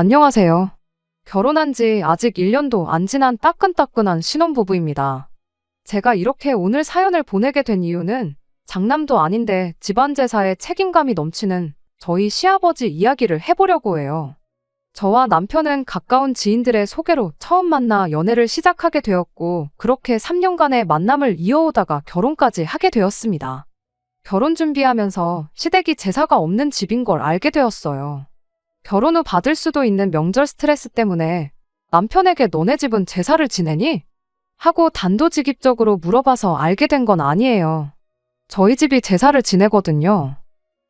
안녕하세요. 결혼한 지 아직 1년도 안 지난 따끈따끈한 신혼부부입니다. 제가 이렇게 오늘 사연을 보내게 된 이유는 장남도 아닌데 집안 제사에 책임감이 넘치는 저희 시아버지 이야기를 해보려고 해요. 저와 남편은 가까운 지인들의 소개로 처음 만나 연애를 시작하게 되었고, 그렇게 3년간의 만남을 이어오다가 결혼까지 하게 되었습니다. 결혼 준비하면서 시댁이 제사가 없는 집인 걸 알게 되었어요. 결혼 후 받을 수도 있는 명절 스트레스 때문에 남편에게 너네 집은 제사를 지내니? 하고 단도직입적으로 물어봐서 알게 된 건 아니에요. 저희 집이 제사를 지내거든요.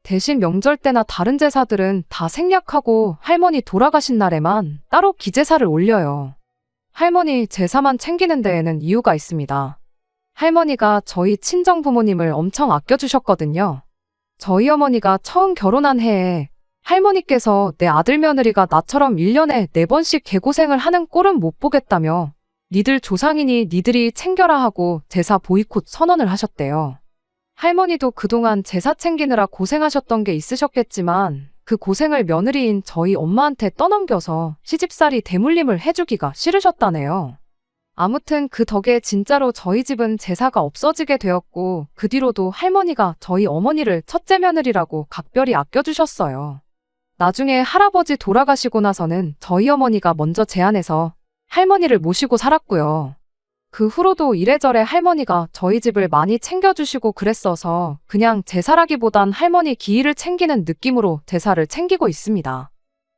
대신 명절 때나 다른 제사들은 다 생략하고 할머니 돌아가신 날에만 따로 기제사를 올려요. 할머니 제사만 챙기는 데에는 이유가 있습니다. 할머니가 저희 친정부모님을 엄청 아껴주셨거든요. 저희 어머니가 처음 결혼한 해에 할머니께서 내 아들 며느리가 나처럼 1년에 4번씩 개고생을 하는 꼴은 못 보겠다며 니들 조상이니 니들이 챙겨라 하고 제사 보이콧 선언을 하셨대요. 할머니도 그동안 제사 챙기느라 고생하셨던 게 있으셨겠지만 그 고생을 며느리인 저희 엄마한테 떠넘겨서 시집살이 대물림을 해주기가 싫으셨다네요. 아무튼 그 덕에 진짜로 저희 집은 제사가 없어지게 되었고, 그 뒤로도 할머니가 저희 어머니를 첫째 며느리라고 각별히 아껴주셨어요. 나중에 할아버지 돌아가시고 나서는 저희 어머니가 먼저 제안해서 할머니를 모시고 살았고요. 그 후로도 이래저래 할머니가 저희 집을 많이 챙겨주시고 그랬어서 그냥 제사라기보단 할머니 기일을 챙기는 느낌으로 제사를 챙기고 있습니다.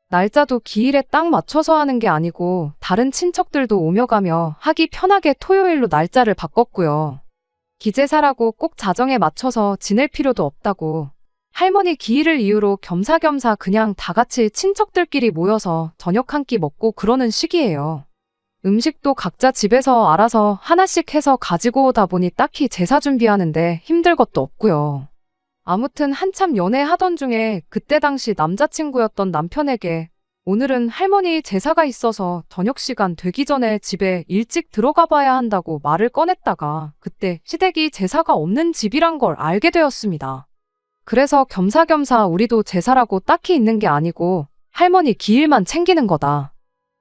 날짜도 기일에 딱 맞춰서 하는 게 아니고 다른 친척들도 오며 가며 하기 편하게 토요일로 날짜를 바꿨고요. 기제사라고 꼭 자정에 맞춰서 지낼 필요도 없다고, 할머니 기일을 이유로 겸사겸사 그냥 다 같이 친척들끼리 모여서 저녁 한 끼 먹고 그러는 시기예요. 음식도 각자 집에서 알아서 하나씩 해서 가지고 오다 보니 딱히 제사 준비하는데 힘들 것도 없고요. 아무튼 한참 연애하던 중에 그때 당시 남자친구였던 남편에게 오늘은 할머니 제사가 있어서 저녁 시간 되기 전에 집에 일찍 들어가 봐야 한다고 말을 꺼냈다가 그때 시댁이 제사가 없는 집이란 걸 알게 되었습니다. 그래서 겸사겸사 우리도 제사라고 딱히 있는 게 아니고 할머니 기일만 챙기는 거다.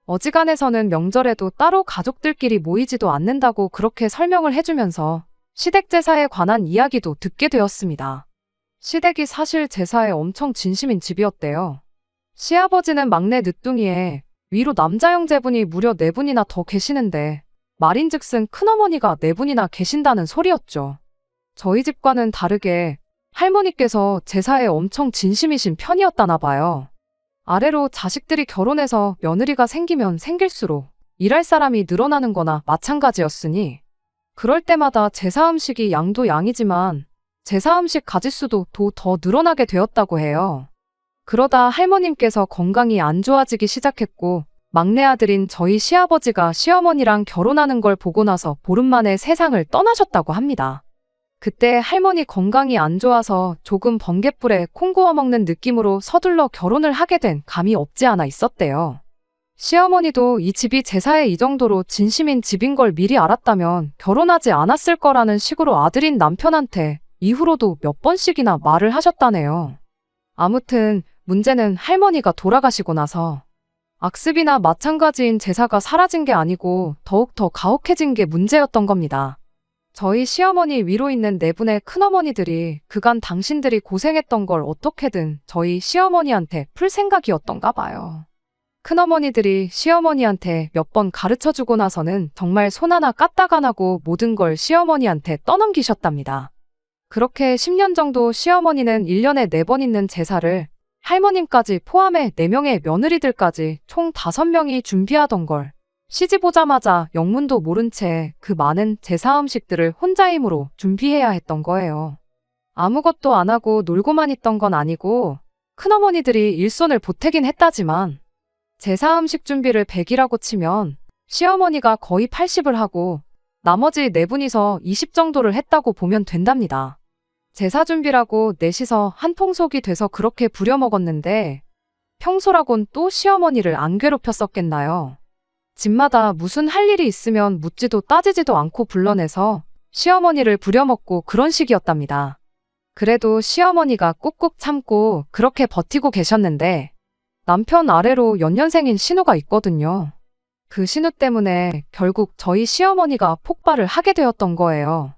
어지간해서는 명절에도 따로 가족들끼리 모이지도 않는다고 그렇게 설명을 해주면서 시댁 제사에 관한 이야기도 듣게 되었습니다. 시댁이 사실 제사에 엄청 진심인 집이었대요. 시아버지는 막내 늦둥이에 위로 남자 형제분이 무려 4분이나 더 계시는데 말인즉슨 큰어머니가 4분이나 계신다는 소리였죠. 저희 집과는 다르게 할머니께서 제사에 엄청 진심이신 편이었다나 봐요. 아래로 자식들이 결혼해서 며느리가 생기면 생길수록 일할 사람이 늘어나는 거나 마찬가지였으니 그럴 때마다 제사 음식이 양도 양이지만 제사 음식 가짓수도 더 늘어나게 되었다고 해요. 그러다 할머님께서 건강이 안 좋아지기 시작했고 막내 아들인 저희 시아버지가 시어머니랑 결혼하는 걸 보고 나서 보름 만에 세상을 떠나셨다고 합니다. 그때 할머니 건강이 안 좋아서 조금 번갯불에 콩 구워 먹는 느낌으로 서둘러 결혼을 하게 된 감이 없지 않아 있었대요. 시어머니도 이 집이 제사에 이 정도로 진심인 집인 걸 미리 알았다면 결혼하지 않았을 거라는 식으로 아들인 남편한테 이후로도 몇 번씩이나 말을 하셨다네요. 아무튼 문제는 할머니가 돌아가시고 나서 악습이나 마찬가지인 제사가 사라진 게 아니고 더욱 더 가혹해진 게 문제였던 겁니다. 저희 시어머니 위로 있는 4분의 큰어머니들이 그간 당신들이 고생했던 걸 어떻게든 저희 시어머니한테 풀 생각이었던가 봐요. 큰어머니들이 시어머니한테 몇 번 가르쳐주고 나서는 정말 손 하나 까딱 안 하고 모든 걸 시어머니한테 떠넘기셨답니다. 그렇게 10년 정도 시어머니는 1년에 4번 있는 제사를 할머님까지 포함해 4명의 며느리들까지 총 5명이 준비하던 걸 시집 오자마자 영문도 모른 채 그 많은 제사 음식들을 혼자 힘으로 준비해야 했던 거예요. 아무것도 안 하고 놀고만 있던 건 아니고 큰어머니들이 일손을 보태긴 했다지만 제사 음식 준비를 100이라고 치면 시어머니가 거의 80을 하고 나머지 4분이서 20 정도를 했다고 보면 된답니다. 제사 준비라고 넷이서 한 통속이 돼서 그렇게 부려먹었는데 평소라곤 또 시어머니를 안 괴롭혔었겠나요? 집마다 무슨 할 일이 있으면 묻지도 따지지도 않고 불러내서 시어머니를 부려먹고 그런 식이었답니다. 그래도 시어머니가 꾹꾹 참고 그렇게 버티고 계셨는데 남편 아래로 연년생인 신우가 있거든요. 그 신우 때문에 결국 저희 시어머니가 폭발을 하게 되었던 거예요.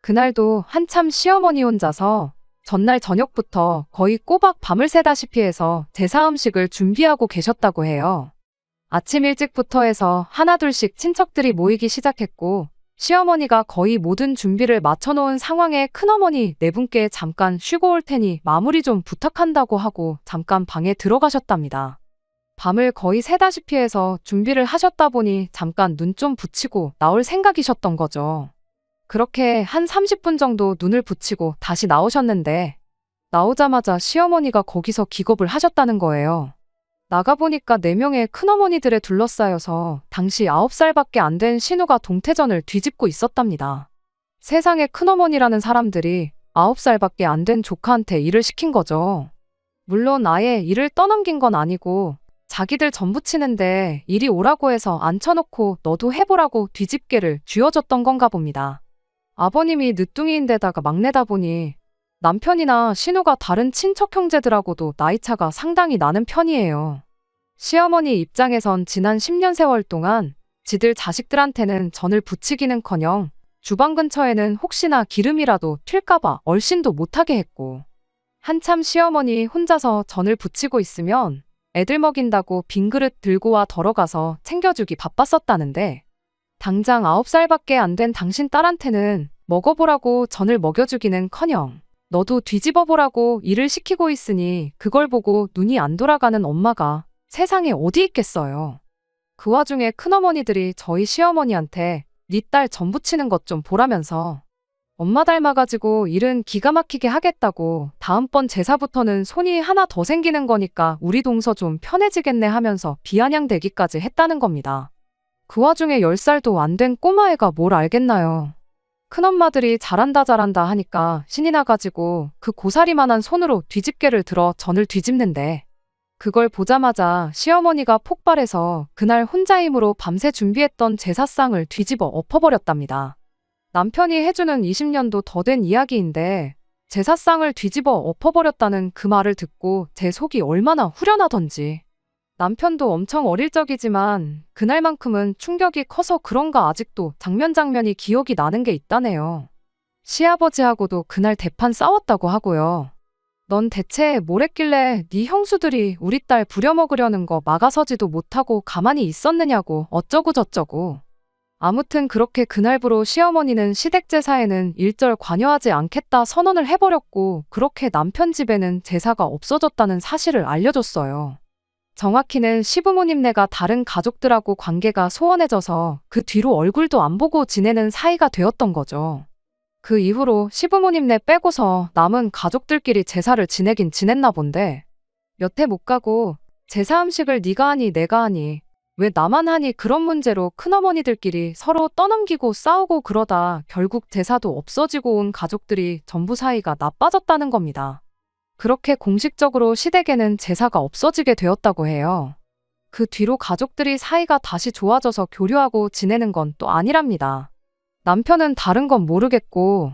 그날도 한참 시어머니 혼자서 전날 저녁부터 거의 꼬박 밤을 새다시피 해서 제사 음식을 준비하고 계셨다고 해요. 아침 일찍부터 해서 하나둘씩 친척들이 모이기 시작했고 시어머니가 거의 모든 준비를 마쳐놓은 상황에 큰어머니 네 분께 잠깐 쉬고 올 테니 마무리 좀 부탁한다고 하고 잠깐 방에 들어가셨답니다. 밤을 거의 새다시피 해서 준비를 하셨다 보니 잠깐 눈 좀 붙이고 나올 생각이셨던 거죠. 그렇게 한 30분 정도 눈을 붙이고 다시 나오셨는데 나오자마자 시어머니가 거기서 기겁을 하셨다는 거예요. 나가보니까 4명의 큰어머니들에 둘러싸여서 당시 9살밖에 안 된 신우가 동태전을 뒤집고 있었답니다. 세상에 큰어머니라는 사람들이 9살밖에 안 된 조카한테 일을 시킨 거죠. 물론 아예 일을 떠넘긴 건 아니고 자기들 전 부치는데 이리 오라고 해서 앉혀놓고 너도 해보라고 뒤집개를 쥐어줬던 건가 봅니다. 아버님이 늦둥이인데다가 막내다 보니 남편이나 신우가 다른 친척 형제들하고도 나이차가 상당히 나는 편이에요. 시어머니 입장에선 지난 10년 세월 동안 지들 자식들한테는 전을 부치기는커녕 주방 근처에는 혹시나 기름이라도 튈까봐 얼씬도 못하게 했고 한참 시어머니 혼자서 전을 부치고 있으면 애들 먹인다고 빈 그릇 들고 와 덜어가서 챙겨주기 바빴었다는데 당장 9살밖에 안 된 당신 딸한테는 먹어보라고 전을 먹여주기는커녕 너도 뒤집어보라고 일을 시키고 있으니 그걸 보고 눈이 안 돌아가는 엄마가 세상에 어디 있겠어요. 그 와중에 큰어머니들이 저희 시어머니한테 네 딸 전 부치는 것 좀 보라면서 엄마 닮아가지고 일은 기가 막히게 하겠다고 다음번 제사부터는 손이 하나 더 생기는 거니까 우리 동서 좀 편해지겠네 하면서 비아냥대기까지 했다는 겁니다. 그 와중에 10살도 안 된 꼬마애가 뭘 알겠나요. 큰엄마들이 잘한다 하니까 신이 나가지고 그 고사리만한 손으로 뒤집개를 들어 전을 뒤집는데 그걸 보자마자 시어머니가 폭발해서 그날 혼자 힘으로 밤새 준비했던 제사상을 뒤집어 엎어버렸답니다. 남편이 해주는 20년도 더 된 이야기인데 제사상을 뒤집어 엎어버렸다는 그 말을 듣고 제 속이 얼마나 후련하던지. 남편도 엄청 어릴 적이지만 그날만큼은 충격이 커서 그런가 아직도 장면이 기억이 나는 게 있다네요. 시아버지하고도 그날 대판 싸웠다고 하고요. 넌 대체 뭘 했길래 네 형수들이 우리 딸 부려먹으려는 거 막아서지도 못하고 가만히 있었느냐고 어쩌고저쩌고. 아무튼 그렇게 그날부로 시어머니는 시댁 제사에는 일절 관여하지 않겠다 선언을 해버렸고 그렇게 남편 집에는 제사가 없어졌다는 사실을 알려줬어요. 정확히는 시부모님네가 다른 가족들하고 관계가 소원해져서 그 뒤로 얼굴도 안 보고 지내는 사이가 되었던 거죠. 그 이후로 시부모님네 빼고서 남은 가족들끼리 제사를 지내긴 지냈나 본데 몇 해 못 가고 제사 음식을 네가 하니 내가 하니 왜 나만 하니 그런 문제로 큰어머니들끼리 서로 떠넘기고 싸우고 그러다 결국 제사도 없어지고 온 가족들이 전부 사이가 나빠졌다는 겁니다. 그렇게 공식적으로 시댁에는 제사가 없어지게 되었다고 해요. 그 뒤로 가족들이 사이가 다시 좋아져서 교류하고 지내는 건 또 아니랍니다. 남편은 다른 건 모르겠고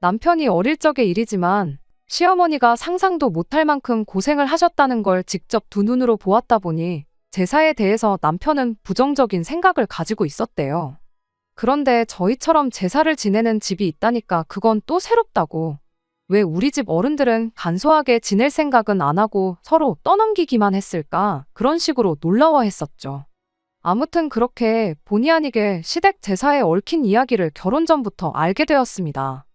남편이 어릴 적의 일이지만 시어머니가 상상도 못할 만큼 고생을 하셨다는 걸 직접 두 눈으로 보았다 보니 제사에 대해서 남편은 부정적인 생각을 가지고 있었대요. 그런데 저희처럼 제사를 지내는 집이 있다니까 그건 또 새롭다고. 왜 우리 집 어른들은 간소하게 지낼 생각은 안 하고 서로 떠넘기기만 했을까? 그런 식으로 놀라워했었죠. 아무튼 그렇게 본의 아니게 시댁 제사에 얽힌 이야기를 결혼 전부터 알게 되었습니다.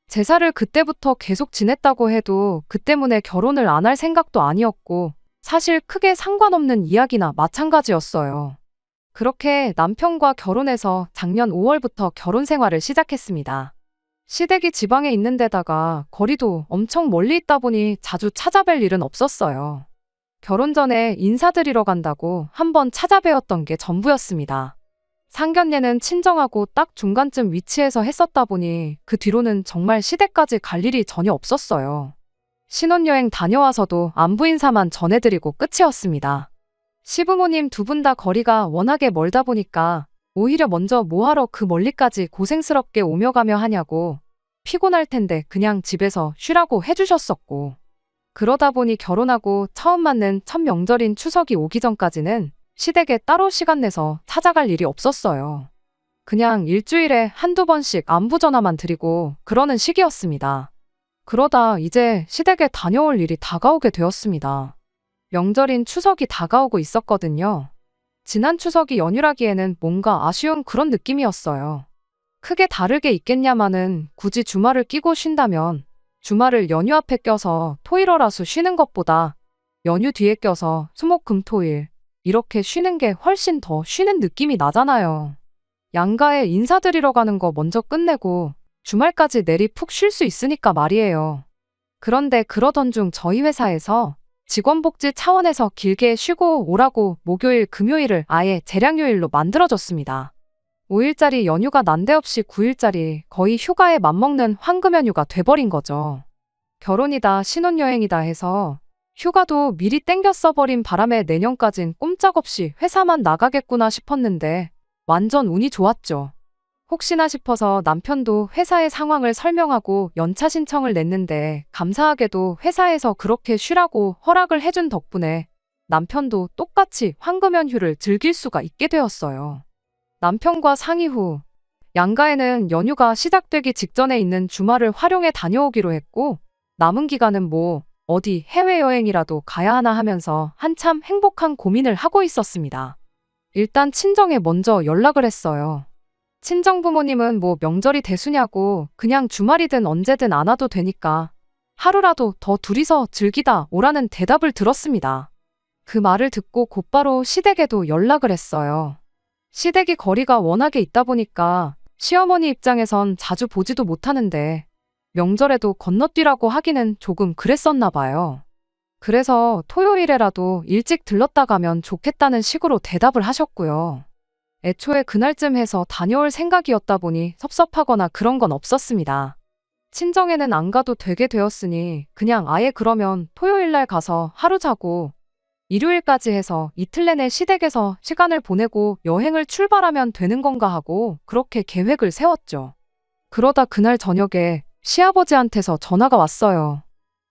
제사를 그때부터 계속 지냈다고 해도 그 때문에 결혼을 안 할 생각도 아니었고 사실 크게 상관없는 이야기나 마찬가지였어요. 그렇게 남편과 결혼해서 작년 5월부터 결혼 생활을 시작했습니다. 시댁이 지방에 있는 데다가 거리도 엄청 멀리 있다 보니 자주 찾아뵐 일은 없었어요. 결혼 전에 인사드리러 간다고 한번 찾아뵈었던 게 전부였습니다. 상견례는 친정하고 딱 중간쯤 위치해서 했었다 보니 그 뒤로는 정말 시댁까지 갈 일이 전혀 없었어요. 신혼여행 다녀와서도 안부 인사만 전해드리고 끝이었습니다. 시부모님 두 분 다 거리가 워낙에 멀다 보니까 오히려 먼저 뭐하러 그 멀리까지 고생스럽게 오며 가며 하냐고 피곤할 텐데 그냥 집에서 쉬라고 해주셨었고 그러다 보니 결혼하고 처음 맞는 첫 명절인 추석이 오기 전까지는 시댁에 따로 시간 내서 찾아갈 일이 없었어요. 그냥 일주일에 한두 번씩 안부 전화만 드리고 그러는 시기였습니다. 그러다 이제 시댁에 다녀올 일이 다가오게 되었습니다. 명절인 추석이 다가오고 있었거든요. 지난 추석이 연휴라기에는 뭔가 아쉬운 그런 느낌이었어요. 크게 다르게 있겠냐마는 굳이 주말을 끼고 쉰다면 주말을 연휴 앞에 껴서 토일월화수 쉬는 것보다 연휴 뒤에 껴서 수목금토일 이렇게 쉬는 게 훨씬 더 쉬는 느낌이 나잖아요. 양가에 인사드리러 가는 거 먼저 끝내고 주말까지 내리 푹 쉴 수 있으니까 말이에요. 그런데 그러던 중 저희 회사에서 직원복지 차원에서 길게 쉬고 오라고 목요일, 금요일을 아예 재량휴일로 만들어줬습니다. 5일짜리 연휴가 난데없이 9일짜리 거의 휴가에 맞먹는 황금 연휴가 돼버린 거죠. 결혼이다 신혼여행이다 해서 휴가도 미리 땡겨 써버린 바람에 내년까진 꼼짝없이 회사만 나가겠구나 싶었는데 완전 운이 좋았죠. 혹시나 싶어서 남편도 회사의 상황을 설명하고 연차 신청을 냈는데 감사하게도 회사에서 그렇게 쉬라고 허락을 해준 덕분에 남편도 똑같이 황금 연휴를 즐길 수가 있게 되었어요. 남편과 상의 후 양가에는 연휴가 시작되기 직전에 있는 주말을 활용해 다녀오기로 했고 남은 기간은 뭐 어디 해외여행이라도 가야 하나 하면서 한참 행복한 고민을 하고 있었습니다. 일단 친정에 먼저 연락을 했어요. 친정 부모님은 뭐 명절이 대수냐고 그냥 주말이든 언제든 안 와도 되니까 하루라도 더 둘이서 즐기다 오라는 대답을 들었습니다. 그 말을 듣고 곧바로 시댁에도 연락을 했어요. 시댁이 거리가 워낙에 있다 보니까 시어머니 입장에선 자주 보지도 못하는데 명절에도 건너뛰라고 하기는 조금 그랬었나 봐요. 그래서 토요일에라도 일찍 들렀다 가면 좋겠다는 식으로 대답을 하셨고요. 애초에 그날쯤 해서 다녀올 생각이었다 보니 섭섭하거나 그런 건 없었습니다. 친정에는 안 가도 되게 되었으니 그냥 아예 그러면 토요일날 가서 하루 자고 일요일까지 해서 이틀 내내 시댁에서 시간을 보내고 여행을 출발하면 되는 건가 하고 그렇게 계획을 세웠죠. 그러다 그날 저녁에 시아버지한테서 전화가 왔어요.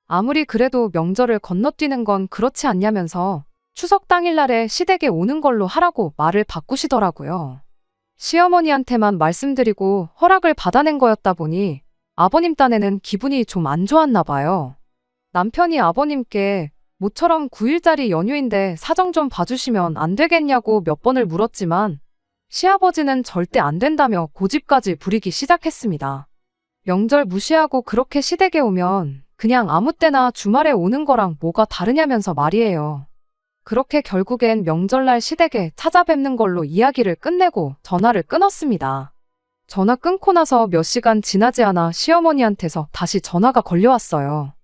아무리 그래도 명절을 건너뛰는 건 그렇지 않냐면서 추석 당일날에 시댁에 오는 걸로 하라고 말을 바꾸시더라고요. 시어머니한테만 말씀드리고 허락을 받아낸 거였다 보니 아버님 딴에는 기분이 좀 안 좋았나 봐요. 남편이 아버님께 모처럼 9일짜리 연휴인데 사정 좀 봐주시면 안 되겠냐고 몇 번을 물었지만 시아버지는 절대 안 된다며 고집까지 부리기 시작했습니다. 명절 무시하고 그렇게 시댁에 오면 그냥 아무 때나 주말에 오는 거랑 뭐가 다르냐면서 말이에요. 그렇게 결국엔 명절날 시댁에 찾아뵙는 걸로 이야기를 끝내고 전화를 끊었습니다. 전화 끊고 나서 몇 시간 지나지 않아 시어머니한테서 다시 전화가 걸려왔어요.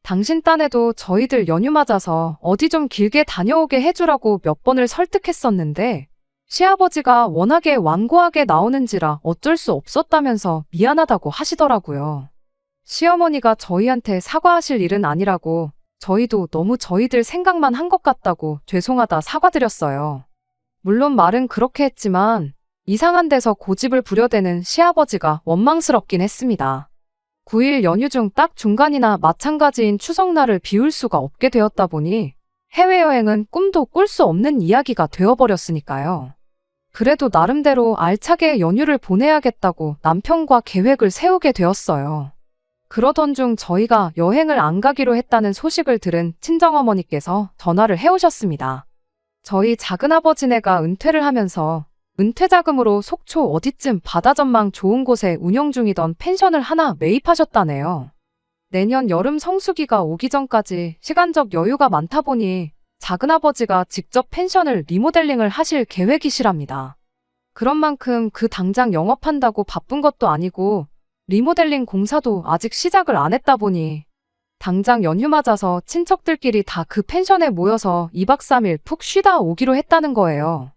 당신 딴에도 저희들 연휴 맞아서 어디 좀 길게 다녀오게 해주라고 몇 번을 설득했었는데 시아버지가 워낙에 완고하게 나오는지라 어쩔 수 없었다면서 미안하다고 하시더라고요. 시어머니가 저희한테 사과하실 일은 아니라고 저희도 너무 저희들 생각만 한 것 같다고 죄송하다 사과드렸어요. 물론 말은 그렇게 했지만 이상한 데서 고집을 부려대는 시아버지가 원망스럽긴 했습니다. 9일 연휴 중 딱 중간이나 마찬가지인 추석날을 비울 수가 없게 되었다 보니 해외여행은 꿈도 꿀 수 없는 이야기가 되어버렸으니까요. 그래도 나름대로 알차게 연휴를 보내야겠다고 남편과 계획을 세우게 되었어요. 그러던 중 저희가 여행을 안 가기로 했다는 소식을 들은 친정어머니께서 전화를 해오셨습니다. 저희 작은아버지네가 은퇴를 하면서 은퇴자금으로 속초 어디쯤 바다 전망 좋은 곳에 운영 중이던 펜션을 하나 매입하셨다네요. 내년 여름 성수기가 오기 전까지 시간적 여유가 많다 보니 작은아버지가 직접 펜션을 리모델링을 하실 계획이시랍니다. 그런 만큼 그 당장 영업한다고 바쁜 것도 아니고 리모델링 공사도 아직 시작을 안 했다 보니 당장 연휴 맞아서 친척들끼리 다 그 펜션에 모여서 2박 3일 푹 쉬다 오기로 했다는 거예요.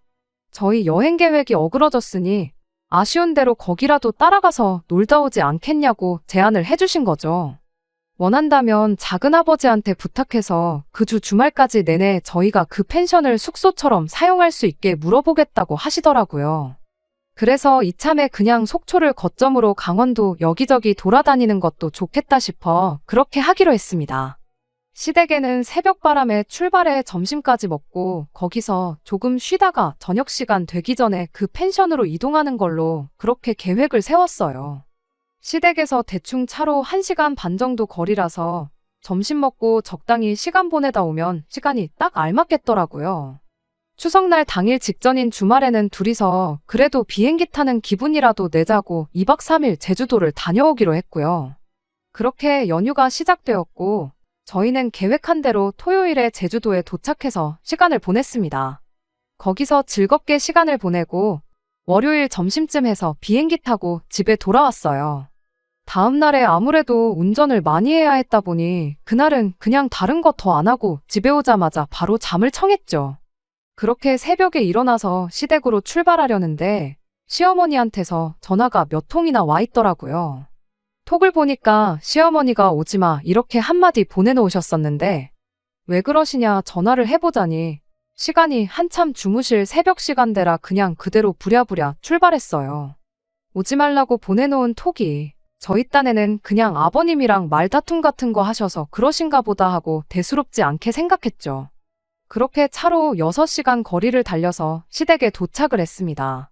저희 여행 계획이 어그러졌으니 아쉬운 대로 거기라도 따라가서 놀다 오지 않겠냐고 제안을 해주신 거죠. 원한다면 작은아버지한테 부탁해서 그 주 주말까지 내내 저희가 그 펜션을 숙소처럼 사용할 수 있게 물어보겠다고 하시더라고요. 그래서 이참에 그냥 속초를 거점으로 강원도 여기저기 돌아다니는 것도 좋겠다 싶어 그렇게 하기로 했습니다. 시댁에는 새벽바람에 출발해 점심까지 먹고 거기서 조금 쉬다가 저녁 시간 되기 전에 그 펜션으로 이동하는 걸로 그렇게 계획을 세웠어요. 시댁에서 대충 차로 1시간 반 정도 거리라서 점심 먹고 적당히 시간 보내다 오면 시간이 딱 알맞겠더라고요. 추석날 당일 직전인 주말에는 둘이서 그래도 비행기 타는 기분이라도 내자고 2박 3일 제주도를 다녀오기로 했고요. 그렇게 연휴가 시작되었고 저희는 계획한 대로 토요일에 제주도에 도착해서 시간을 보냈습니다. 거기서 즐겁게 시간을 보내고 월요일 점심쯤 해서 비행기 타고 집에 돌아왔어요. 다음 날에 아무래도 운전을 많이 해야 했다 보니 그날은 그냥 다른 거 더 안 하고 집에 오자마자 바로 잠을 청했죠. 그렇게 새벽에 일어나서 시댁으로 출발하려는데 시어머니한테서 전화가 몇 통이나 와 있더라고요. 톡을 보니까 시어머니가 오지마 이렇게 한마디 보내놓으셨었는데 왜 그러시냐 전화를 해보자니 시간이 한참 주무실 새벽 시간대라 그냥 그대로 부랴부랴 출발했어요. 오지 말라고 보내놓은 톡이 저희 딴에는 그냥 아버님이랑 말다툼 같은 거 하셔서 그러신가 보다 하고 대수롭지 않게 생각했죠. 그렇게 차로 6시간 거리를 달려서 시댁에 도착을 했습니다.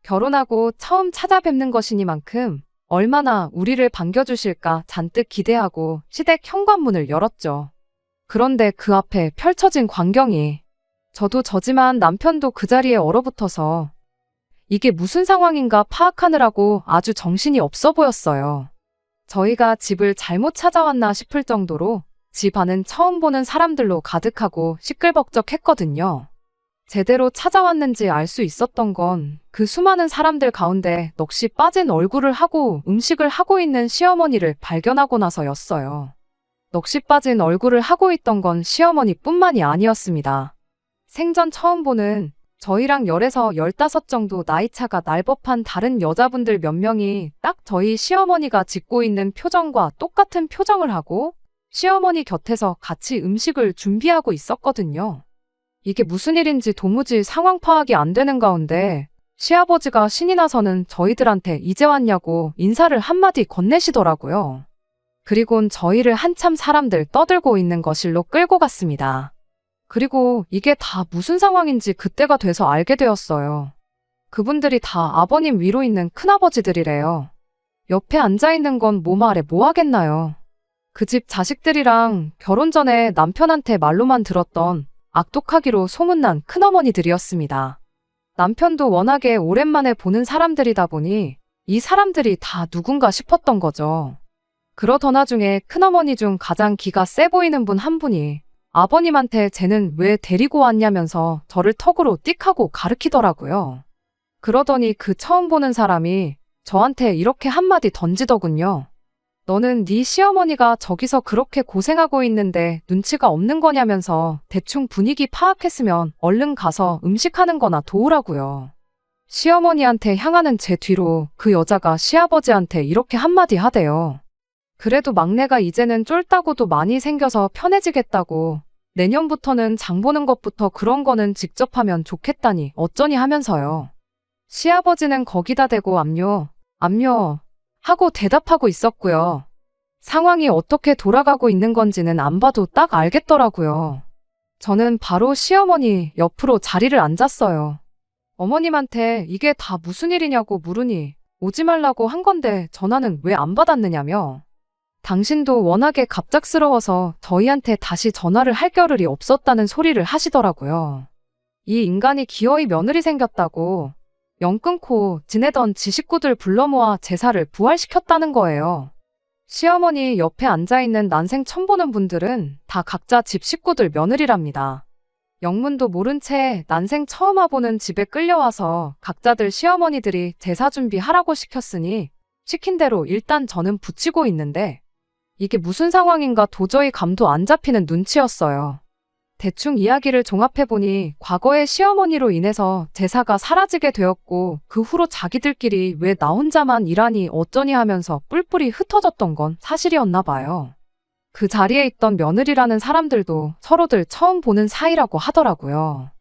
결혼하고 처음 찾아뵙는 것이니만큼 얼마나 우리를 반겨주실까 잔뜩 기대하고 시댁 현관문을 열었죠. 그런데 그 앞에 펼쳐진 광경이 저도 저지만 남편도 그 자리에 얼어붙어서 이게 무슨 상황인가 파악하느라고 아주 정신이 없어 보였어요. 저희가 집을 잘못 찾아왔나 싶을 정도로 집 안은 처음 보는 사람들로 가득하고 시끌벅적했거든요. 제대로 찾아왔는지 알 수 있었던 건 그 수많은 사람들 가운데 넋이 빠진 얼굴을 하고 음식을 하고 있는 시어머니를 발견하고 나서였어요. 넋이 빠진 얼굴을 하고 있던 건 시어머니뿐만이 아니었습니다. 생전 처음 보는 저희랑 10에서 15 정도 나이차가 날 법한 다른 여자분들 몇 명이 딱 저희 시어머니가 짓고 있는 표정과 똑같은 표정을 하고 시어머니 곁에서 같이 음식을 준비하고 있었거든요. 이게 무슨 일인지 도무지 상황 파악이 안 되는 가운데 시아버지가 신이 나서는 저희들한테 이제 왔냐고 인사를 한마디 건네시더라고요. 그리곤 저희를 한참 사람들 떠들고 있는 거실로 끌고 갔습니다. 그리고 이게 다 무슨 상황인지 그때가 돼서 알게 되었어요. 그분들이 다 아버님 위로 있는 큰아버지들이래요. 옆에 앉아있는 건 뭐 말해 뭐 하겠나요. 그 집 자식들이랑 결혼 전에 남편한테 말로만 들었던 악독하기로 소문난 큰어머니들이었습니다. 남편도 워낙에 오랜만에 보는 사람들이다 보니 이 사람들이 다 누군가 싶었던 거죠. 그러던 와중에 큰어머니 중 가장 기가 세 보이는 분 한 분이 아버님한테 쟤는 왜 데리고 왔냐면서 저를 턱으로 띡 하고 가르치더라고요. 그러더니 그 처음 보는 사람이 저한테 이렇게 한마디 던지더군요. 너는 네 시어머니가 저기서 그렇게 고생하고 있는데 눈치가 없는 거냐면서 대충 분위기 파악했으면 얼른 가서 음식하는 거나 도우라고요. 시어머니한테 향하는 제 뒤로 그 여자가 시아버지한테 이렇게 한마디 하대요. 그래도 막내가 이제는 쫄따구도 많이 생겨서 편해지겠다고 내년부터는 장 보는 것부터 그런 거는 직접 하면 좋겠다니 어쩌니 하면서요. 시아버지는 거기다 대고 압류 하고 대답하고 있었고요. 상황이 어떻게 돌아가고 있는 건지는 안 봐도 딱 알겠더라고요. 저는 바로 시어머니 옆으로 자리를 앉았어요. 어머님한테 이게 다 무슨 일이냐고 물으니 오지 말라고 한 건데 전화는 왜 안 받았느냐며 당신도 워낙에 갑작스러워서 저희한테 다시 전화를 할 겨를이 없었다는 소리를 하시더라고요. 이 인간이 기어이 며느리 생겼다고 연 끊고 지내던 지 식구들 불러 모아 제사를 부활시켰다는 거예요. 시어머니 옆에 앉아있는 난생 처음 보는 분들은 다 각자 집 식구들 며느리랍니다. 영문도 모른 채 난생 처음 와보는 집에 끌려와서 각자들 시어머니들이 제사 준비하라고 시켰으니 시킨 대로 일단 저는 붙이고 있는데 이게 무슨 상황인가 도저히 감도 안 잡히는 눈치였어요. 대충 이야기를 종합해보니 과거에 시어머니로 인해서 제사가 사라지게 되었고 그 후로 자기들끼리 왜 나 혼자만 일하니 어쩌니 하면서 뿔뿔이 흩어졌던 건 사실이었나 봐요. 그 자리에 있던 며느리라는 사람들도 서로들 처음 보는 사이라고 하더라고요.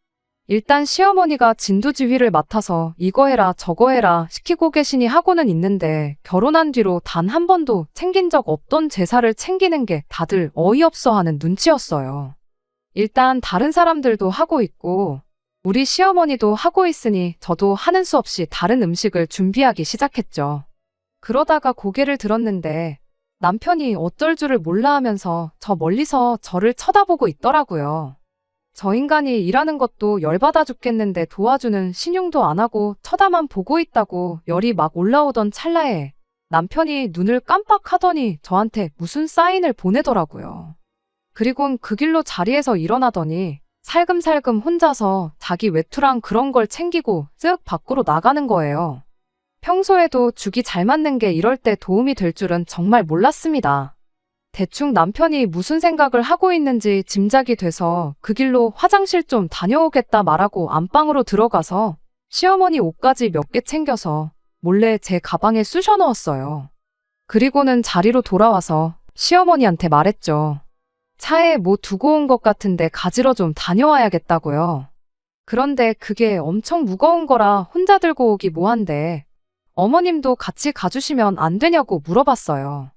일단 시어머니가 진두지휘를 맡아서 이거 해라 저거 해라 시키고 계시니 하고는 있는데 결혼한 뒤로 단 한 번도 챙긴 적 없던 제사를 챙기는 게 다들 어이없어 하는 눈치였어요. 일단 다른 사람들도 하고 있고 우리 시어머니도 하고 있으니 저도 하는 수 없이 다른 음식을 준비하기 시작했죠. 그러다가 고개를 들었는데 남편이 어쩔 줄을 몰라 하면서 저 멀리서 저를 쳐다보고 있더라고요. 저 인간이 일하는 것도 열받아 죽겠는데 도와주는 신용도 안 하고 쳐다만 보고 있다고 열이 막 올라오던 찰나에 남편이 눈을 깜빡하더니 저한테 무슨 사인을 보내더라고요. 그리곤 그 길로 자리에서 일어나더니 살금살금 혼자서 자기 외투랑 그런 걸 챙기고 쓱 밖으로 나가는 거예요. 평소에도 죽이 잘 맞는 게 이럴 때 도움이 될 줄은 정말 몰랐습니다. 대충 남편이 무슨 생각을 하고 있는지 짐작이 돼서 그 길로 화장실 좀 다녀오겠다 말하고 안방으로 들어가서 시어머니 옷까지 몇 개 챙겨서 몰래 제 가방에 쑤셔 넣었어요. 그리고는 자리로 돌아와서 시어머니한테 말했죠. 차에 뭐 두고 온 것 같은데 가지러 좀 다녀와야겠다고요. 그런데 그게 엄청 무거운 거라 혼자 들고 오기 뭐한데 어머님도 같이 가주시면 안 되냐고 물어봤어요.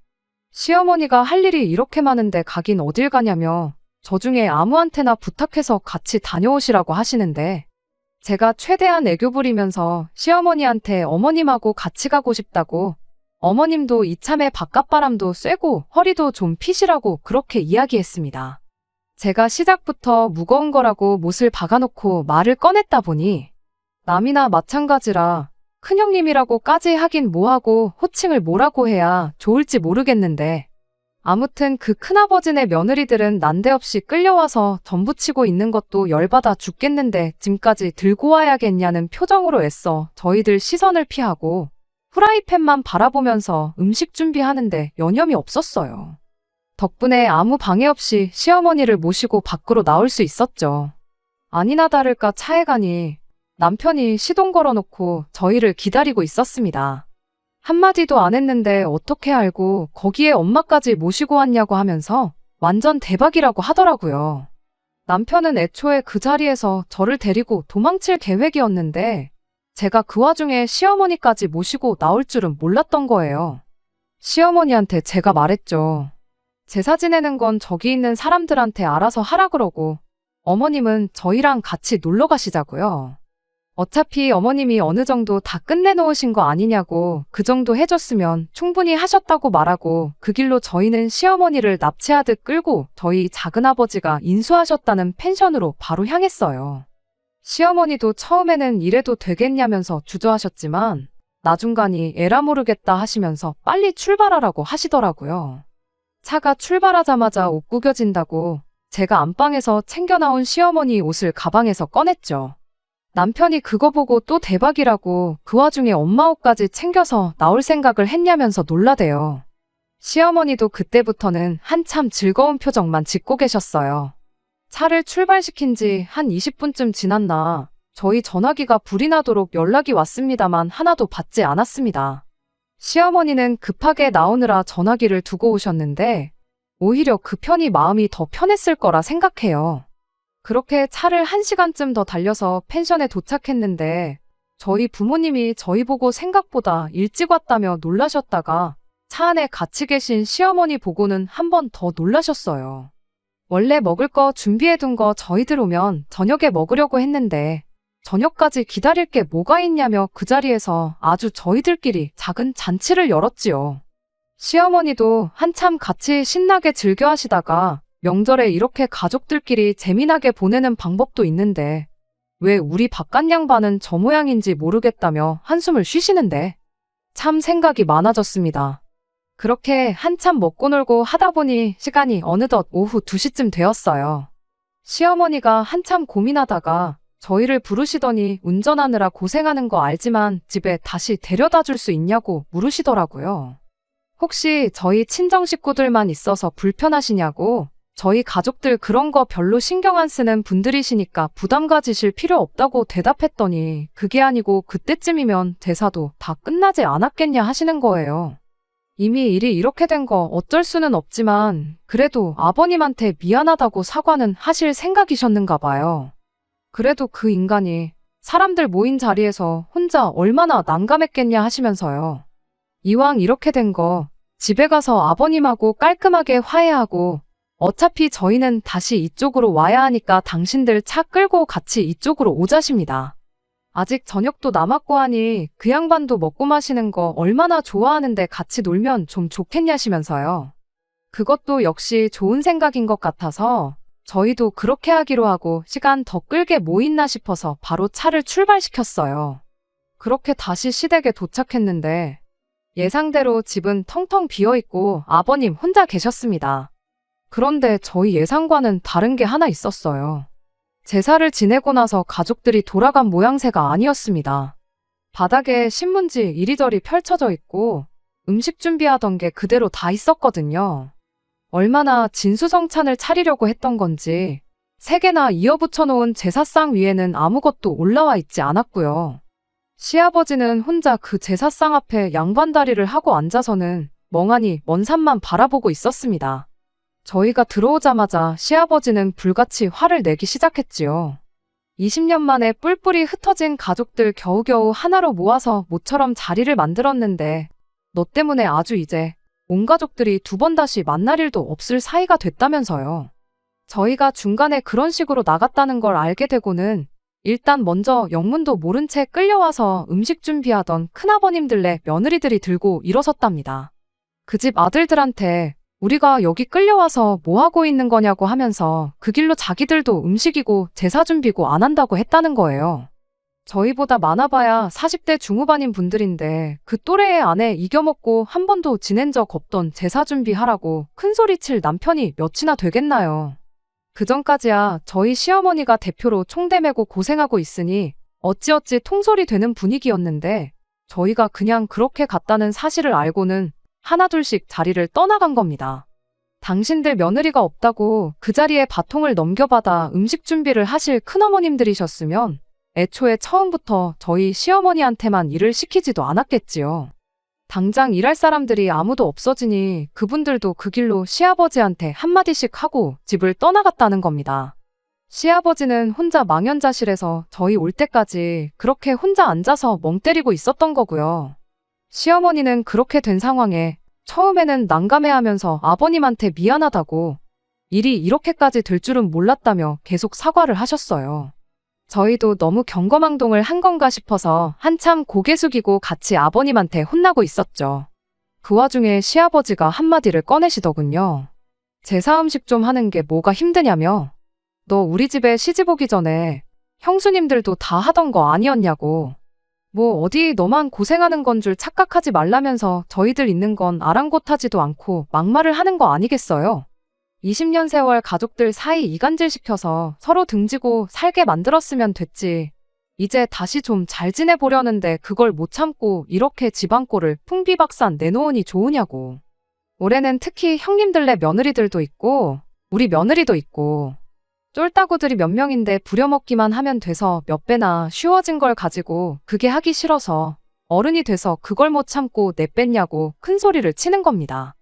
시어머니가 할 일이 이렇게 많은데 가긴 어딜 가냐며 저 중에 아무한테나 부탁해서 같이 다녀오시라고 하시는데 제가 최대한 애교 부리면서 시어머니한테 어머님하고 같이 가고 싶다고 어머님도 이참에 바깥바람도 쐬고 허리도 좀 피시라고 그렇게 이야기했습니다. 제가 시작부터 무거운 거라고 못을 박아놓고 말을 꺼냈다 보니 남이나 마찬가지라 큰형님이라고까지 하긴 뭐하고 호칭을 뭐라고 해야 좋을지 모르겠는데 아무튼 그 큰아버지네 며느리들은 난데없이 끌려와서 덤붙이고 있는 것도 열받아 죽겠는데 짐까지 들고 와야겠냐는 표정으로 애써 저희들 시선을 피하고 후라이팬만 바라보면서 음식 준비하는데 여념이 없었어요. 덕분에 아무 방해 없이 시어머니를 모시고 밖으로 나올 수 있었죠. 아니나 다를까 차에 가니 남편이 시동 걸어놓고 저희를 기다리고 있었습니다. 한마디도 안 했는데 어떻게 알고 거기에 엄마까지 모시고 왔냐고 하면서 완전 대박이라고 하더라고요. 남편은 애초에 그 자리에서 저를 데리고 도망칠 계획이었는데 제가 그 와중에 시어머니까지 모시고 나올 줄은 몰랐던 거예요. 시어머니한테 제가 말했죠. 제사 지내는 건 저기 있는 사람들한테 알아서 하라 그러고 어머님은 저희랑 같이 놀러 가시자고요. 어차피 어머님이 어느 정도 다 끝내놓으신 거 아니냐고 그 정도 해줬으면 충분히 하셨다고 말하고 그 길로 저희는 시어머니를 납치하듯 끌고 저희 작은아버지가 인수하셨다는 펜션으로 바로 향했어요. 시어머니도 처음에는 이래도 되겠냐면서 주저하셨지만 나중간이 에라 모르겠다 하시면서 빨리 출발하라고 하시더라고요. 차가 출발하자마자 옷 구겨진다고 제가 안방에서 챙겨 나온 시어머니 옷을 가방에서 꺼냈죠. 남편이 그거 보고 또 대박이라고 그 와중에 엄마 옷까지 챙겨서 나올 생각을 했냐면서 놀라대요. 시어머니도 그때부터는 한참 즐거운 표정만 짓고 계셨어요. 차를 출발시킨 지 한 20분쯤 지났나 저희 전화기가 불이 나도록 연락이 왔습니다만 하나도 받지 않았습니다. 시어머니는 급하게 나오느라 전화기를 두고 오셨는데 오히려 그 편이 마음이 더 편했을 거라 생각해요. 그렇게 차를 1시간쯤 더 달려서 펜션에 도착했는데 저희 부모님이 저희 보고 생각보다 일찍 왔다며 놀라셨다가 차 안에 같이 계신 시어머니 보고는 한 번 더 놀라셨어요. 원래 먹을 거 준비해둔 거 저희들 오면 저녁에 먹으려고 했는데 저녁까지 기다릴 게 뭐가 있냐며 그 자리에서 아주 저희들끼리 작은 잔치를 열었지요. 시어머니도 한참 같이 신나게 즐겨 하시다가 명절에 이렇게 가족들끼리 재미나게 보내는 방법도 있는데 왜 우리 바깥 양반은 저 모양인지 모르겠다며 한숨을 쉬시는데 참 생각이 많아졌습니다. 그렇게 한참 먹고 놀고 하다 보니 시간이 어느덧 오후 2시쯤 되었어요. 시어머니가 한참 고민하다가 저희를 부르시더니 운전하느라 고생하는 거 알지만 집에 다시 데려다 줄 수 있냐고 물으시더라고요. 혹시 저희 친정 식구들만 있어서 불편하시냐고 저희 가족들 그런 거 별로 신경 안 쓰는 분들이시니까 부담 가지실 필요 없다고 대답했더니 그게 아니고 그때쯤이면 제사도 다 끝나지 않았겠냐 하시는 거예요. 이미 일이 이렇게 된 거 어쩔 수는 없지만 그래도 아버님한테 미안하다고 사과는 하실 생각이셨는가 봐요. 그래도 그 인간이 사람들 모인 자리에서 혼자 얼마나 난감했겠냐 하시면서요. 이왕 이렇게 된 거 집에 가서 아버님하고 깔끔하게 화해하고 어차피 저희는 다시 이쪽으로 와야 하니까 당신들 차 끌고 같이 이쪽으로 오자십니다. 아직 저녁도 남았고 하니 그 양반도 먹고 마시는 거 얼마나 좋아하는데 같이 놀면 좀 좋겠냐시면서요. 그것도 역시 좋은 생각인 것 같아서 저희도 그렇게 하기로 하고 시간 더 끌게 뭐 있나 싶어서 바로 차를 출발시켰어요. 그렇게 다시 시댁에 도착했는데 예상대로 집은 텅텅 비어있고 아버님 혼자 계셨습니다. 그런데 저희 예상과는 다른 게 하나 있었어요. 제사를 지내고 나서 가족들이 돌아간 모양새가 아니었습니다. 바닥에 신문지 이리저리 펼쳐져 있고 음식 준비하던 게 그대로 다 있었거든요. 얼마나 진수성찬을 차리려고 했던 건지 3개나 이어붙여 놓은 제사상 위에는 아무것도 올라와 있지 않았고요. 시아버지는 혼자 그 제사상 앞에 양반다리를 하고 앉아서는 멍하니 먼 산만 바라보고 있었습니다. 저희가 들어오자마자 시아버지는 불같이 화를 내기 시작했지요. 20년 만에 뿔뿔이 흩어진 가족들 겨우겨우 하나로 모아서 모처럼 자리를 만들었는데 너 때문에 아주 이제 온 가족들이 2번 다시 만날 일도 없을 사이가 됐다면서요. 저희가 중간에 그런 식으로 나갔다는 걸 알게 되고는 일단 먼저 영문도 모른 채 끌려와서 음식 준비하던 큰아버님들네 며느리들이 들고 일어섰답니다. 그 집 아들들한테 우리가 여기 끌려와서 뭐 하고 있는 거냐고 하면서 그 길로 자기들도 음식이고 제사 준비고 안 한다고 했다는 거예요. 저희보다 많아봐야 40대 중후반인 분들인데 그 또래의 아내 이겨먹고 한 번도 지낸 적 없던 제사 준비하라고 큰소리칠 남편이 몇이나 되겠나요. 그전까지야 저희 시어머니가 대표로 총대 메고 고생하고 있으니 어찌어찌 통솔이 되는 분위기였는데 저희가 그냥 그렇게 갔다는 사실을 알고는 하나둘씩 자리를 떠나간 겁니다. 당신들 며느리가 없다고 그 자리에 바통을 넘겨받아 음식 준비를 하실 큰어머님들이셨으면 애초에 처음부터 저희 시어머니한테만 일을 시키지도 않았겠지요. 당장 일할 사람들이 아무도 없어지니 그분들도 그 길로 시아버지한테 한마디씩 하고 집을 떠나갔다는 겁니다. 시아버지는 혼자 망연자실해서 저희 올 때까지 그렇게 혼자 앉아서 멍 때리고 있었던 거고요. 시어머니는 그렇게 된 상황에 처음에는 난감해하면서 아버님한테 미안하다고 일이 이렇게까지 될 줄은 몰랐다며 계속 사과를 하셨어요. 저희도 너무 경거망동을 한 건가 싶어서 한참 고개 숙이고 같이 아버님한테 혼나고 있었죠. 그 와중에 시아버지가 한마디를 꺼내시더군요. 제사 음식 좀 하는 게 뭐가 힘드냐며. 너 우리 집에 시집 오기 전에 형수님들도 다 하던 거 아니었냐고. 뭐 어디 너만 고생하는 건 줄 착각하지 말라면서 저희들 있는 건 아랑곳하지도 않고 막말을 하는 거 아니겠어요? 20년 세월 가족들 사이 이간질시켜서 서로 등지고 살게 만들었으면 됐지. 이제 다시 좀 잘 지내보려는데 그걸 못 참고 이렇게 집안꼴을 풍비박산 내놓으니 좋으냐고. 올해는 특히 형님들네 며느리들도 있고 우리 며느리도 있고 쫄따구들이 몇 명인데 부려먹기만 하면 돼서 몇 배나 쉬워진 걸 가지고 그게 하기 싫어서 어른이 돼서 그걸 못 참고 내뺐냐고 큰 소리를 치는 겁니다.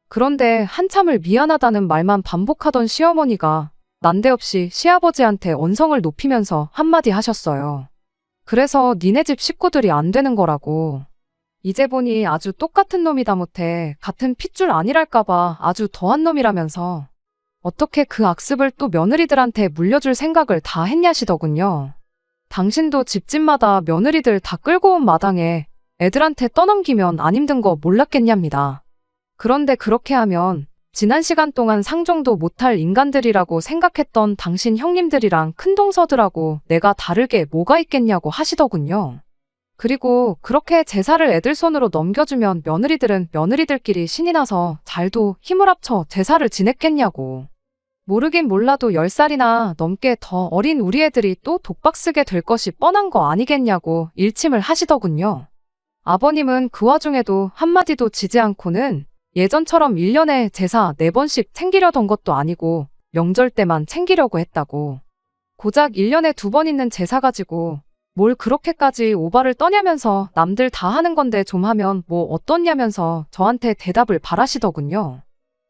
그런데 한참을 미안하다는 말만 반복하던 시어머니가 난데없이 시아버지한테 언성을 높이면서 한마디 하셨어요. 그래서 니네 집 식구들이 안 되는 거라고. 이제 보니 아주 똑같은 놈이다 못해 같은 핏줄 아니랄까봐 아주 더한 놈이라면서 어떻게 그 악습을 또 며느리들한테 물려줄 생각을 다 했냐시더군요. 당신도 집집마다 며느리들 다 끌고 온 마당에 애들한테 떠넘기면 안 힘든 거 몰랐겠냐입니다. 그런데 그렇게 하면 지난 시간 동안 상종도 못할 인간들이라고 생각했던 당신 형님들이랑 큰동서들하고 내가 다를 게 뭐가 있겠냐고 하시더군요. 그리고 그렇게 제사를 애들 손으로 넘겨주면 며느리들은 며느리들끼리 신이 나서 잘도 힘을 합쳐 제사를 지냈겠냐고. 모르긴 몰라도 10살이나 넘게 더 어린 우리 애들이 또 독박 쓰게 될 것이 뻔한 거 아니겠냐고 일침을 하시더군요. 아버님은 그 와중에도 한마디도 지지 않고는 예전처럼 1년에 제사 4번씩 챙기려던 것도 아니고 명절 때만 챙기려고 했다고. 고작 1년에 2번 있는 제사 가지고 뭘 그렇게까지 오바를 떠냐면서 남들 다 하는 건데 좀 하면 뭐 어떻냐면서 저한테 대답을 바라시더군요.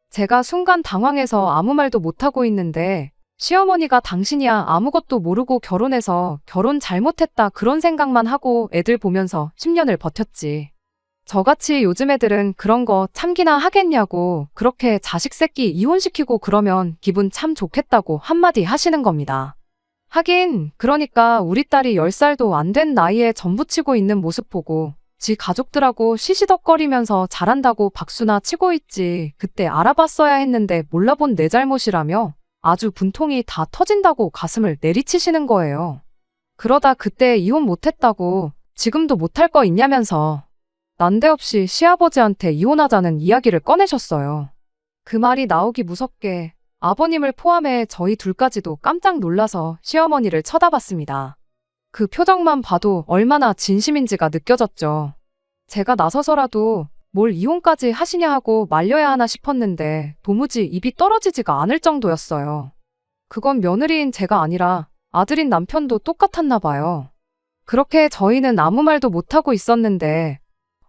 제가 순간 당황해서 아무 말도 못하고 있는데 시어머니가 당신이야 아무것도 모르고 결혼해서 결혼 잘못했다 그런 생각만 하고 애들 보면서 10년을 버텼지. 저같이 요즘 애들은 그런 거 참기나 하겠냐고 그렇게 자식 새끼 이혼시키고 그러면 기분 참 좋겠다고 한마디 하시는 겁니다. 하긴 그러니까 우리 딸이 10살도 안 된 나이에 전부치고 있는 모습 보고 지 가족들하고 시시덕거리면서 잘한다고 박수나 치고 있지 그때 알아봤어야 했는데 몰라본 내 잘못이라며 아주 분통이 다 터진다고 가슴을 내리치시는 거예요. 그러다 그때 이혼 못했다고 지금도 못할 거 있냐면서 난데없이 시아버지한테 이혼하자는 이야기를 꺼내셨어요. 그 말이 나오기 무섭게 아버님을 포함해 저희 둘까지도 깜짝 놀라서 시어머니를 쳐다봤습니다. 그 표정만 봐도 얼마나 진심인지가 느껴졌죠. 제가 나서서라도 뭘 이혼까지 하시냐 하고 말려야 하나 싶었는데 도무지 입이 떨어지지가 않을 정도였어요. 그건 며느리인 제가 아니라 아들인 남편도 똑같았나 봐요. 그렇게 저희는 아무 말도 못하고 있었는데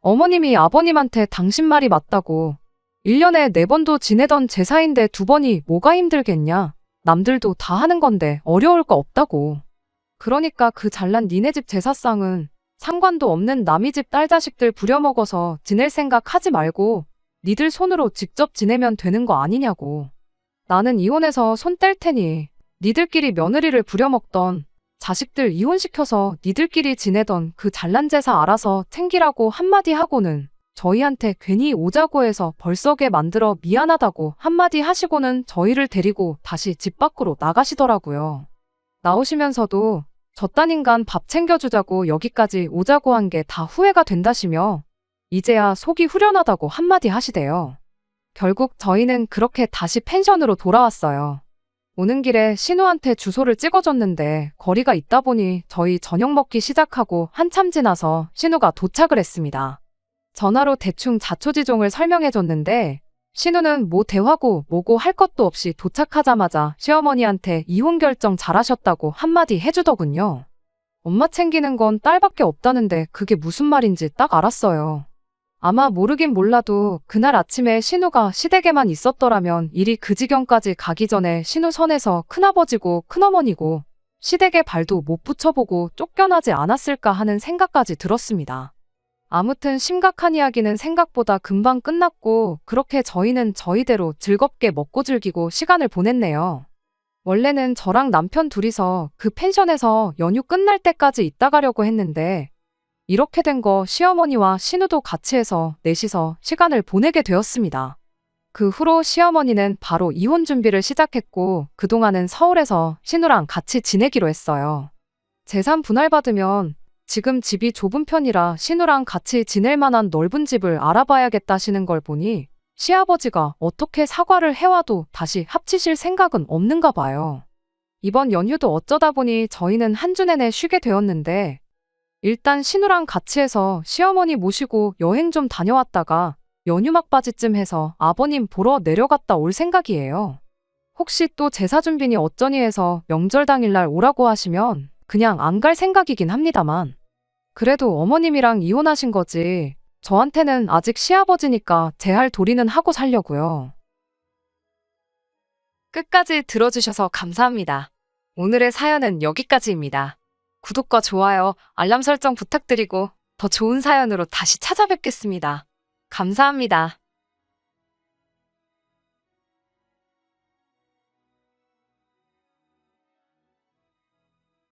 어머님이 아버님한테 당신 말이 맞다고 1년에 4번도 지내던 제사인데 2번이 뭐가 힘들겠냐. 남들도 다 하는 건데 어려울 거 없다고. 그러니까 그 잘난 니네 집 제사상은 상관도 없는 남의 집 딸 자식들 부려먹어서 지낼 생각 하지 말고 니들 손으로 직접 지내면 되는 거 아니냐고. 나는 이혼해서 손 뗄 테니 니들끼리 며느리를 부려먹던 자식들 이혼시켜서 니들끼리 지내던 그 잘난 제사 알아서 챙기라고 한마디 하고는 저희한테 괜히 오자고 해서 벌써게 만들어 미안하다고 한마디 하시고는 저희를 데리고 다시 집 밖으로 나가시더라고요. 나오시면서도 저딴 인간 밥 챙겨주자고 여기까지 오자고 한 게 다 후회가 된다시며 이제야 속이 후련하다고 한마디 하시대요. 결국 저희는 그렇게 다시 펜션으로 돌아왔어요. 오는 길에 신우한테 주소를 찍어줬는데 거리가 있다 보니 저희 저녁 먹기 시작하고 한참 지나서 신우가 도착을 했습니다. 전화로 대충 자초지종을 설명해줬는데 신우는 뭐 대화고 뭐고 할 것도 없이 도착하자마자 시어머니한테 이혼 결정 잘하셨다고 한마디 해주더군요. 엄마 챙기는 건 딸밖에 없다는데 그게 무슨 말인지 딱 알았어요. 아마 모르긴 몰라도 그날 아침에 신우가 시댁에만 있었더라면 일이 그 지경까지 가기 전에 신우 선에서 큰아버지고 큰어머니고 시댁에 발도 못 붙여보고 쫓겨나지 않았을까 하는 생각까지 들었습니다. 아무튼 심각한 이야기는 생각보다 금방 끝났고 그렇게 저희는 저희대로 즐겁게 먹고 즐기고 시간을 보냈네요. 원래는 저랑 남편 둘이서 그 펜션에서 연휴 끝날 때까지 있다 가려고 했는데 이렇게 된 거 시어머니와 신우도 같이 해서 넷이서 시간을 보내게 되었습니다. 그 후로 시어머니는 바로 이혼 준비를 시작했고 그동안은 서울에서 신우랑 같이 지내기로 했어요. 재산 분할받으면 지금 집이 좁은 편이라 신우랑 같이 지낼 만한 넓은 집을 알아봐야겠다시는 걸 보니 시아버지가 어떻게 사과를 해와도 다시 합치실 생각은 없는가 봐요. 이번 연휴도 어쩌다 보니 저희는 한 주 내내 쉬게 되었는데 일단 신우랑 같이 해서 시어머니 모시고 여행 좀 다녀왔다가 연휴 막바지쯤 해서 아버님 보러 내려갔다 올 생각이에요. 혹시 또 제사 준비니 어쩌니 해서 명절 당일날 오라고 하시면 그냥 안 갈 생각이긴 합니다만 그래도 어머님이랑 이혼하신 거지 저한테는 아직 시아버지니까 제 할 도리는 하고 살려고요. 끝까지 들어주셔서 감사합니다. 오늘의 사연은 여기까지입니다. 구독과 좋아요, 알람 설정 부탁드리고 더 좋은 사연으로 다시 찾아뵙겠습니다. 감사합니다.